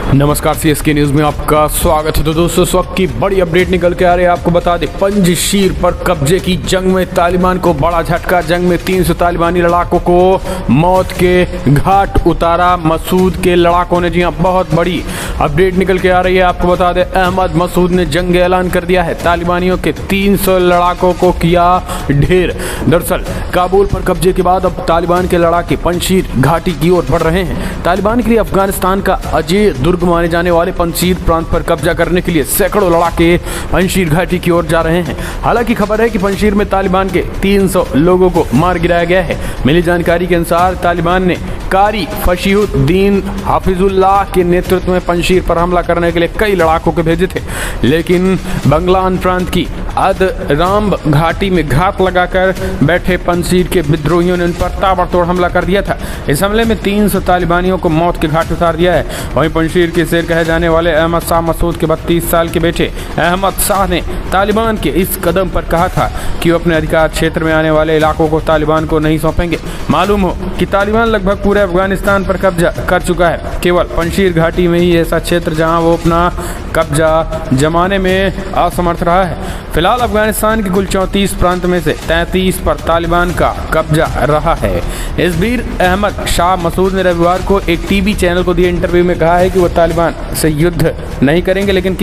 नमस्कार, CSK news में आपका स्वागत है। तो दोस्तों, इस वक्त की बड़ी अपडेट निकल के आ रही है। आपको बता दें, पंजशीर पर कब्जे की जंग में तालिबान को बड़ा झटका। जंग में 300 तालिबानी लड़ाकों को मौत के घाट उतारा मसूद के लड़ाकों ने। जी हाँ, बहुत बड़ी अपडेट निकल के आ रही है। आपको बता दें, अहमद मसूद ने जंग ऐलान कर दिया है। तालिबानियों के 300 लड़ाकों को किया ढेर। दरअसल काबुल पर कब्जे के बाद अब तालिबान के लड़ाके पंजशीर घाटी की ओर बढ़ रहे हैं। तालिबान के लिए अफगानिस्तान का अजय दुर्ग माने जाने वाले पंजशीर प्रांत पर कब्जा करने के लिए सैकड़ों लड़ाके पंजशीर घाटी की ओर जा रहे हैं। हालांकि खबर है कि पंजशीर में तालिबान के 300 लोगों को मार गिराया गया है। मिली जानकारी के अनुसार तालिबान ने कारी फशीहुद्दीन हाफिजुल्लाह के नेतृत्व में पंजशीर पर हमला करने के लिए कई लड़ाकों को भेजे थे, लेकिन बंगलान प्रांत की अदराम घाटी में घात लगाकर बैठे पंजशीर के विद्रोहियों ने उन पर ताबड़तोड़ हमला कर दिया था। इस हमले में 300 तालिबानियों को मौत के घाट उतार दिया है। वहीं पंजशीर के शेर कहे जाने वाले अहमद शाह मसूद के 32 साल के बेटे अहमद शाह ने तालिबान के इस कदम पर कहा था कि वो अपने अधिकार क्षेत्र में आने वाले इलाकों को तालिबान को नहीं सौंपेंगे। मालूम हो कि तालिबान लगभग पूरे अफगानिस्तान पर कब्जा कर चुका है। केवल पंजशीर घाटी में ही ऐसा क्षेत्र जहां वो अपना कब्जा जमाने में असमर्थ रहा है। फिलहाल अफगानिस्तान के कुल 34 प्रांत में से 33 पर तालिबान का कब्जा रहा है। इस बीच अहमद शाह मसूद ने रविवार को एक टीवी चैनल को दिए इंटरव्यू में कहा है कि वो तालिबान से युद्ध नहीं करेंगे, लेकिन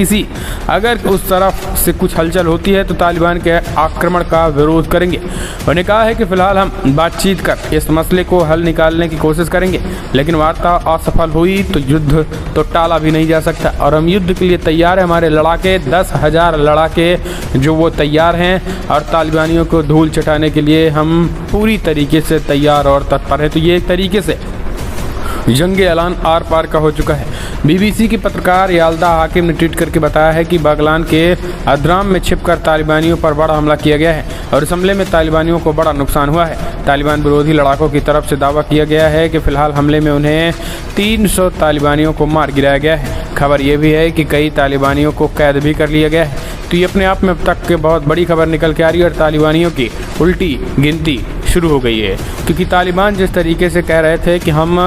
अगर उस तरफ से कुछ हलचल होती है तो तालिबान के आक्रमण का विरोध करेंगे। उन्होंने कहा है कि फिलहाल हम बातचीत कर इस मसले को हल निकालने की कोशिश करेंगे, लेकिन वार्ता असफल हुई तो युद्ध तो टाला भी नहीं जा सकता और हम युद्ध के लिए तैयार हैं। हमारे लड़ाके 10,000 लड़ाके जो वो तैयार हैं और तालिबानियों को धूल चटाने के लिए हम पूरी तरीके से तैयार और तत्पर हैं। तो ये एक तरीके से जंग ऐलान आर पार का हो चुका है। बीबीसी की पत्रकार याल्दा हाकिम ने ट्वीट करके बताया है कि बगलान के अदराम में छिपकर तालिबानियों पर बड़ा हमला किया गया है और इस हमले में तालिबानियों को बड़ा नुकसान हुआ है। तालिबान विरोधी लड़ाकों की तरफ से दावा किया गया है कि फिलहाल हमले में उन्हें 300 तालिबानियों को मार गिराया गया है। खबर यह भी है कि कई तालिबानियों को कैद भी कर लिया गया है। तो ये अपने आप में अब तक के बहुत बड़ी खबर निकल के आ रही है और तालिबानियों की उल्टी गिनती शुरू हो गई है, क्योंकि तालिबान जिस तरीके से कह रहे थे कि हम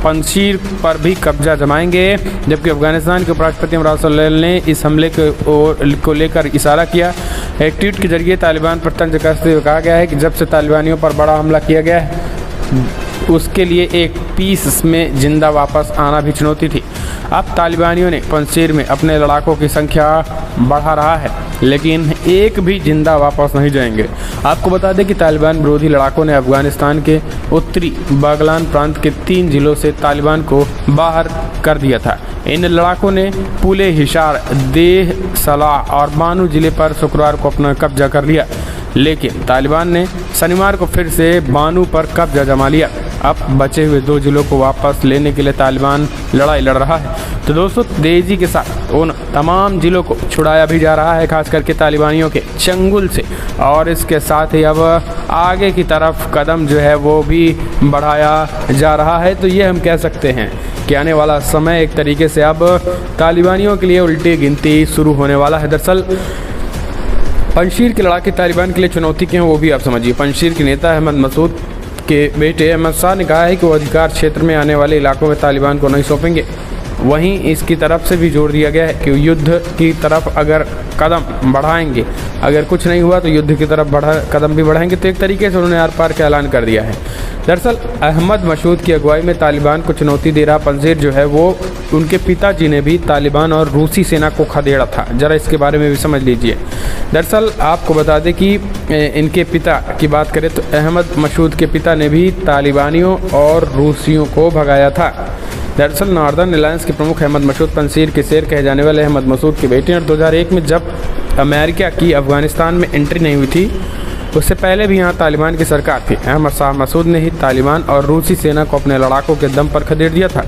पंजशीर पर भी कब्जा जमाएंगे, जबकि अफगानिस्तान के उपराष्ट्रपति इमरान सल्लल्लाहु ने इस हमले को लेकर इशारा किया। एक ट्वीट के जरिए तालिबान पर तंज कसते हुए कहा गया है कि जब से तालिबानियों पर बड़ा हमला किया गया है, उसके लिए एक पीस में जिंदा वापस आना भी चुनौती थी। अब तालिबानियों ने पंजशीर में अपने लड़ाकों की संख्या बढ़ा रहा है, लेकिन एक भी जिंदा वापस नहीं जाएंगे। आपको बता दें कि तालिबान विरोधी लड़ाकों ने अफगानिस्तान के उत्तरी बगलान प्रांत के 3 जिलों से तालिबान को बाहर कर दिया था। इन लड़ाकों ने पुले, हिसार, देह सलाह और बानू जिले पर शुक्रवार को अपना कब्जा कर लिया, लेकिन तालिबान ने शनिवार को फिर से बानू पर कब्जा जमा लिया। अब बचे हुए 2 जिलों को वापस लेने के लिए तालिबान लड़ाई लड़ रहा है। तो दोस्तों, तेजी के साथ उन तमाम जिलों को छुड़ाया भी जा रहा है, खास करके तालिबानियों के चंगुल से, और इसके साथ ही अब आगे की तरफ कदम जो है वो भी बढ़ाया जा रहा है। तो ये हम कह सकते हैं कि आने वाला समय एक तरीके से अब तालिबानियों के लिए उल्टी गिनती शुरू होने वाला है। दरअसल पंजशीर के लड़ाके तालिबान के लिए चुनौती के हैं, वो भी आप समझिए। पंजशीर के नेता अहमद मसूद के बेटे अहमद शाह ने कहा है कि वो अधिकार क्षेत्र में आने वाले इलाकों में तालिबान को नहीं सौंपेंगे। वहीं इसकी तरफ से भी जोर दिया गया है कि युद्ध की तरफ अगर कदम बढ़ाएंगे, अगर कुछ नहीं हुआ तो युद्ध की तरफ कदम भी बढ़ाएंगे। तो एक तरीके से उन्होंने आर पार का ऐलान कर दिया है। दरअसल अहमद मसूद की अगुवाई में तालिबान को चुनौती दे रहा पंजशीर जो है वो उनके पिताजी ने भी तालिबान और रूसी सेना को खदेड़ा था। ज़रा इसके बारे में भी समझ लीजिए। दरअसल आपको बता दें कि इनके पिता की बात करें तो अहमद मसूद के पिता ने भी तालिबानियों और रूसियों को भगाया था। दरअसल नॉर्दर्न अलायंस के प्रमुख अहमद मसूद पंजशीर के शेर कहे जाने वाले अहमद मसूद के बेटे, और 2001 में जब अमेरिका की अफगानिस्तान में एंट्री नहीं हुई थी, उससे पहले भी यहाँ तालिबान की सरकार थी। अहमद शाह मसूद ने ही तालिबान और रूसी सेना को अपने लड़ाकों के दम पर खदेड़ दिया था।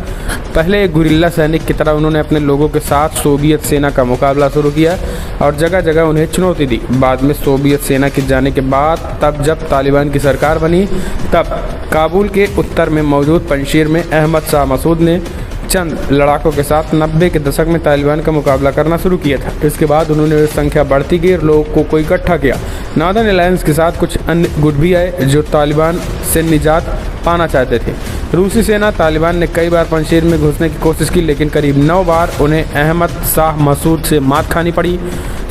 पहले एक गुरिल्ला सैनिक की तरह उन्होंने अपने लोगों के साथ सोवियत सेना का मुकाबला शुरू किया और जगह जगह उन्हें चुनौती दी। बाद में सोवियत सेना के जाने के बाद तब जब तालिबान की सरकार बनी, तब काबुल के उत्तर में मौजूद पंजशीर में अहमद शाह मसूद ने चंद लड़ाकों के साथ 90 के दशक में तालिबान का मुकाबला करना शुरू किया था। इसके बाद उन्होंने संख्या बढ़ती गई और लोगों को इकट्ठा किया। नॉर्दर्न अलायंस के साथ कुछ अन्य गुट भी आए जो तालिबान से निजात पाना चाहते थे। रूसी सेना तालिबान ने कई बार पंजशीर में घुसने की कोशिश की, लेकिन करीब 9 बार उन्हें अहमद शाह मसूद से मात खानी पड़ी।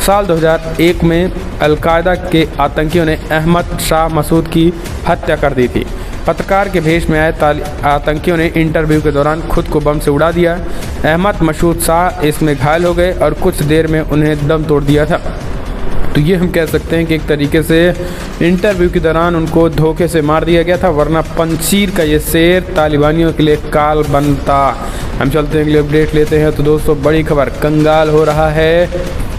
साल 2001 में अलकायदा के आतंकियों ने अहमद शाह मसूद की हत्या कर दी थी। पत्रकार के भेष में आए आतंकियों ने इंटरव्यू के दौरान खुद को बम से उड़ा दिया। अहमद मसूद शाह इसमें घायल हो गए और कुछ देर में उन्हें दम तोड़ दिया था। तो ये हम कह सकते हैं कि एक तरीके से इंटरव्यू के दौरान उनको धोखे से मार दिया गया था, वरना पंजशीर का ये शेर तालिबानियों के लिए काल बनता। हम चलते हैं अगले अपडेट लेते हैं। तो दोस्तों बड़ी खबर, कंगाल हो रहा है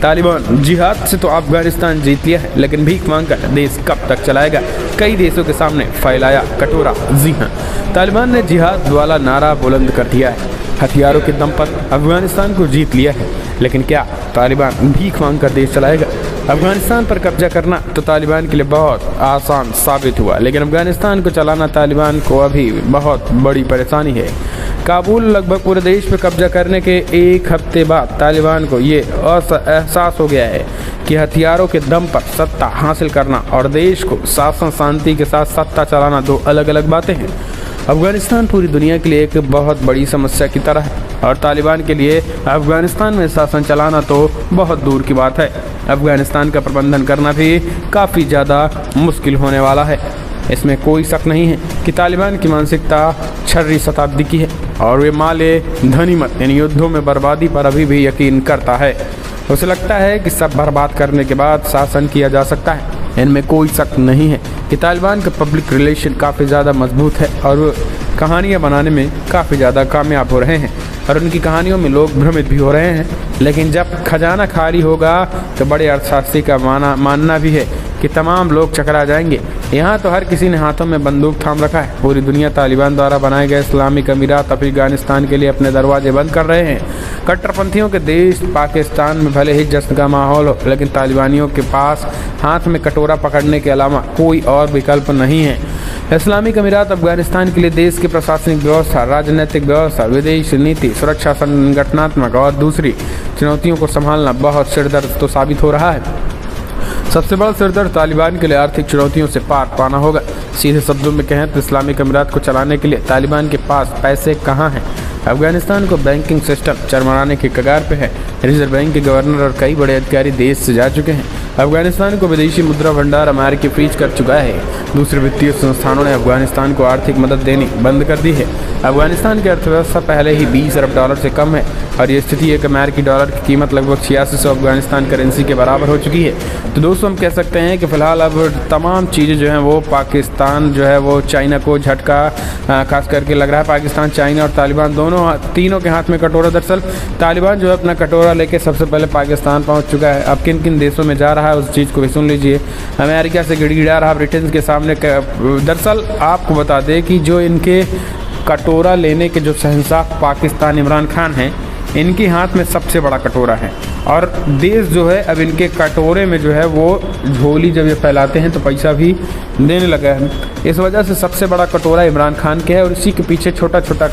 तालिबान। जिहाद से तो अफगानिस्तान जीत लिया है, लेकिन भीख मांगकर देश कब तक चलाएगा? कई देशों के सामने फैलाया कटोरा। जी हाँ, तालिबान ने जिहाद वाला नारा बुलंद कर दिया है। हथियारों के दम पर अफगानिस्तान को जीत लिया है, लेकिन क्या तालिबान भीख मांगकर देश चलाएगा? अफगानिस्तान पर कब्जा करना तो तालिबान के लिए बहुत आसान साबित हुआ, लेकिन अफगानिस्तान को चलाना तालिबान को अभी बहुत बड़ी परेशानी है। काबुल लगभग पूरे देश पर कब्जा करने के एक हफ्ते बाद तालिबान को ये एहसास हो गया है कि हथियारों के दम पर सत्ता हासिल करना और देश को शासन शांति के साथ सत्ता चलाना दो अलग अलग बातें हैं। अफगानिस्तान पूरी दुनिया के लिए एक बहुत बड़ी समस्या की तरह है और तालिबान के लिए अफगानिस्तान में शासन चलाना तो बहुत दूर की बात है। अफगानिस्तान का प्रबंधन करना भी काफ़ी ज़्यादा मुश्किल होने वाला है। इसमें कोई शक नहीं है कि तालिबान की मानसिकता 6वीं शताब्दी की है और वे माले धनीमत इन युद्धों में बर्बादी पर अभी भी यकीन करता है। उसे लगता है कि सब बर्बाद करने के बाद शासन किया जा सकता है। इनमें कोई शक नहीं है कि तालिबान का पब्लिक रिलेशन काफ़ी ज़्यादा मजबूत है और वो कहानियाँ बनाने में काफ़ी ज़्यादा कामयाब हो रहे हैं और उनकी कहानियों में लोग भ्रमित भी हो रहे हैं। लेकिन जब खजाना खाली होगा तो बड़े अर्थशास्त्री का मानना भी है कि तमाम लोग चकरा जाएंगे। यहाँ तो हर किसी ने हाथों में बंदूक थाम रखा है। पूरी दुनिया तालिबान द्वारा बनाए गए इस्लामिक अमीरात अफगानिस्तान के लिए अपने दरवाजे बंद कर रहे हैं। कट्टरपंथियों के देश पाकिस्तान में भले ही जश्न का माहौल हो, लेकिन तालिबानियों के पास हाथ में कटोरा पकड़ने के अलावा कोई और विकल्प नहीं है। इस्लामिक अमीरात अफगानिस्तान के लिए देश की प्रशासनिक व्यवस्था, राजनीतिक व्यवस्था, विदेश नीति, सुरक्षा, संगठनात्मक और दूसरी चुनौतियों को संभालना बहुत सिरदर्द तो साबित हो रहा है। सबसे बड़ा सिरदर्द तालिबान के लिए आर्थिक चुनौतियों से पार पाना होगा। सीधे शब्दों में कहें तो इस्लामिक अमीरात को चलाने के लिए तालिबान के पास पैसे कहाँ हैं? अफगानिस्तान को बैंकिंग सिस्टम चरमराने के कगार पे है। रिजर्व बैंक के गवर्नर और कई बड़े अधिकारी देश से जा चुके हैं। अफगानिस्तान को विदेशी मुद्रा भंडार अमेरिकी फ्रीज कर चुका है। दूसरे वित्तीय संस्थानों ने अफगानिस्तान को आर्थिक मदद देनी बंद कर दी है। अफगानिस्तान की अर्थव्यवस्था पहले ही 20 अरब डॉलर से कम है और ये स्थिति एक अमेरिकी डॉलर की कीमत लगभग 8600 अफगानिस्तान करेंसी के बराबर हो चुकी है। तो दोस्तों हम कह सकते हैं कि फ़िलहाल अब तमाम चीज़ें जो हैं वो पाकिस्तान जो है वो चाइना को झटका खास करके लग रहा है। पाकिस्तान, चाइना और तालिबान तीनों के हाथ में कटोरा। दरअसल तालिबान जो है अपना कटोरा लेके सबसे पहले पाकिस्तान पहुँच चुका है। अब किन किन देशों में जा रहा है उस चीज़ को भी सुन लीजिए। अमेरिका से गिड़गिड़ा रहा ब्रिटेन के सामने। दरअसल आपको बता दें कि जो इनके कटोरा लेने के जो शहंशाह पाकिस्तान इमरान खान हैं, इनके हाथ में सबसे बड़ा कटोरा है और देश जो है अब इनके कटोरे में जो है वो झोली जब ये फैलाते हैं तो पैसा भी देने लगा है। इस वजह से सबसे बड़ा कटोरा इमरान खान के है और इसी के पीछे छोटा छोटा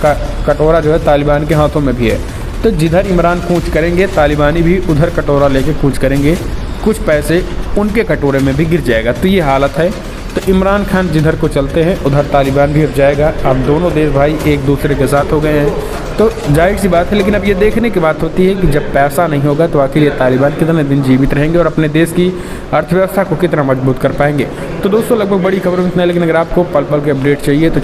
कटोरा जो है तालिबान के हाथों में भी है। तो जिधर इमरान कूच करेंगे तालिबानी भी उधर कटोरा लेके कूच करेंगे, कुछ पैसे उनके कटोरे में भी गिर जाएगा। तो ये हालत है। तो इमरान खान जिधर को चलते हैं उधर तालिबान भी अब जाएगा। अब दोनों देश भाई एक दूसरे के साथ हो गए हैं, तो जाहिर सी बात है। लेकिन अब ये देखने की बात होती है कि जब पैसा नहीं होगा तो आखिर ये तालिबान कितने दिन जीवित रहेंगे और अपने देश की अर्थव्यवस्था को कितना मजबूत कर पाएंगे। तो दोस्तों लगभग बड़ी खबर में इतना, लेकिन अगर आपको पल पल के अपडेट चाहिए तो